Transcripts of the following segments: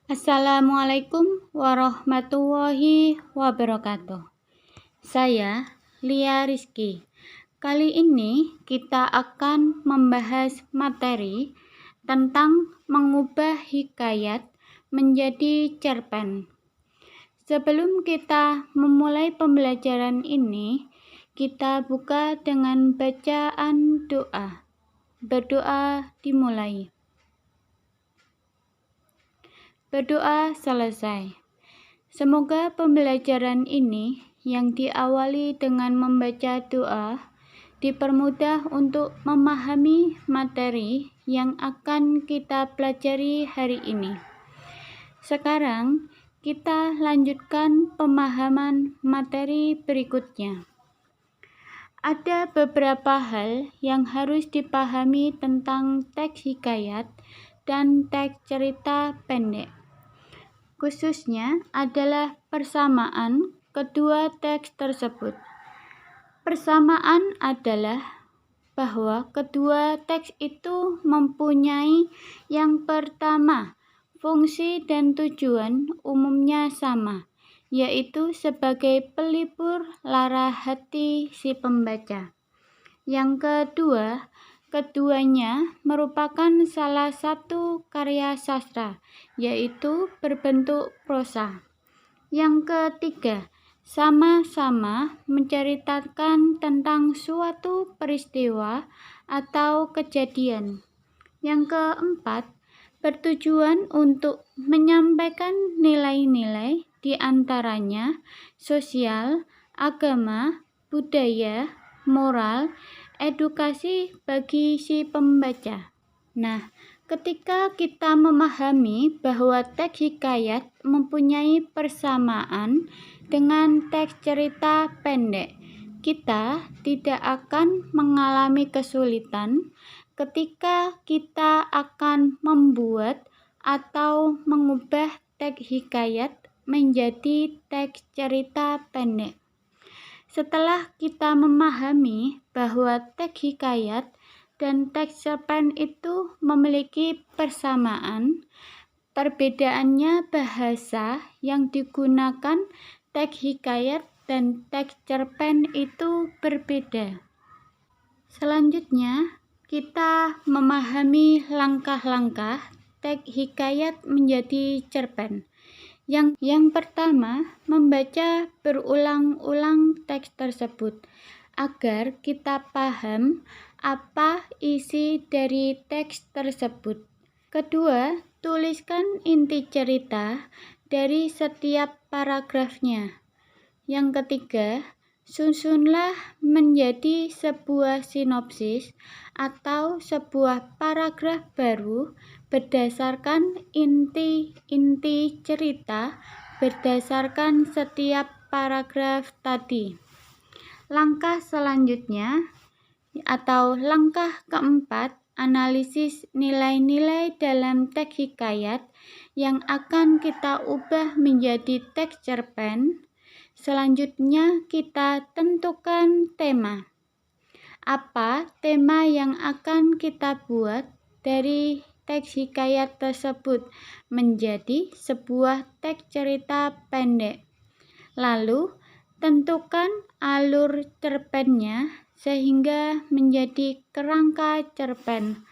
Assalamualaikum warahmatullahi wabarakatuh. Saya Lia Rizky. Kali ini kita akan membahas materi tentang mengubah hikayat menjadi cerpen. Sebelum kita memulai pembelajaran ini, kita buka dengan bacaan doa. Berdoa dimulai. Berdoa selesai. Semoga pembelajaran ini yang diawali dengan membaca doa dipermudah untuk memahami materi yang akan kita pelajari hari ini. Sekarang kita lanjutkan pemahaman materi berikutnya. Ada beberapa hal yang harus dipahami tentang teks hikayat dan teks cerita pendek. Khususnya adalah persamaan kedua teks tersebut. Persamaan adalah bahwa kedua teks itu mempunyai yang pertama, fungsi dan tujuan umumnya sama, yaitu sebagai pelipur lara hati si pembaca. Yang kedua, keduanya merupakan salah satu karya sastra, yaitu berbentuk prosa. Yang ketiga, sama-sama menceritakan tentang suatu peristiwa atau kejadian. Yang keempat, bertujuan untuk menyampaikan nilai-nilai di antaranya sosial, agama, budaya, moral, edukasi bagi si pembaca. Nah, ketika kita memahami bahwa teks hikayat mempunyai persamaan dengan teks cerita pendek, kita tidak akan mengalami kesulitan ketika kita akan membuat atau mengubah teks hikayat menjadi teks cerita pendek. Setelah kita memahami bahwa teks hikayat dan teks cerpen itu memiliki persamaan, perbedaannya bahasa yang digunakan teks hikayat dan teks cerpen itu berbeda. Selanjutnya, kita memahami langkah-langkah teks hikayat menjadi cerpen. Yang pertama, membaca berulang-ulang teks tersebut agar kita paham apa isi dari teks tersebut. Kedua, tuliskan inti cerita dari setiap paragrafnya. Yang ketiga, susunlah menjadi sebuah sinopsis atau sebuah paragraf baru berdasarkan inti-inti cerita berdasarkan setiap paragraf tadi. Langkah selanjutnya atau langkah keempat, analisis nilai-nilai dalam teks hikayat yang akan kita ubah menjadi teks cerpen. Selanjutnya kita tentukan tema. Apa tema yang akan kita buat dari teks hikayat tersebut menjadi sebuah teks cerita pendek. Lalu, tentukan alur cerpennya sehingga menjadi kerangka cerpen.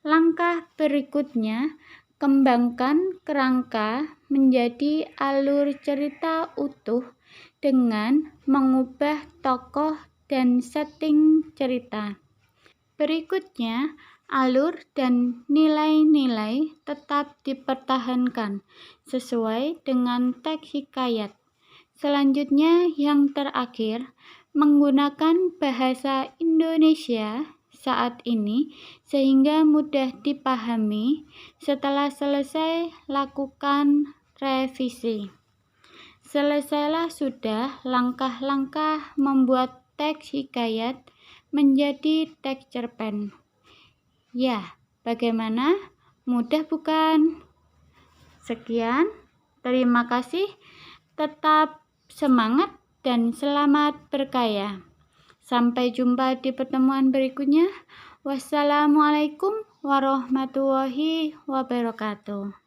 Langkah berikutnya, kembangkan kerangka menjadi alur cerita utuh dengan mengubah tokoh dan setting cerita. Berikutnya, alur dan nilai-nilai tetap dipertahankan sesuai dengan teks hikayat. Selanjutnya, yang terakhir, menggunakan bahasa Indonesia saat ini sehingga mudah dipahami. Setelah selesai, lakukan revisi. Selesailah sudah langkah-langkah membuat teks hikayat menjadi teks cerpen. Ya, bagaimana? Mudah bukan? Sekian, terima kasih. Tetap semangat dan selamat berkarya. Sampai jumpa di pertemuan berikutnya. Wassalamualaikum warahmatullahi wabarakatuh.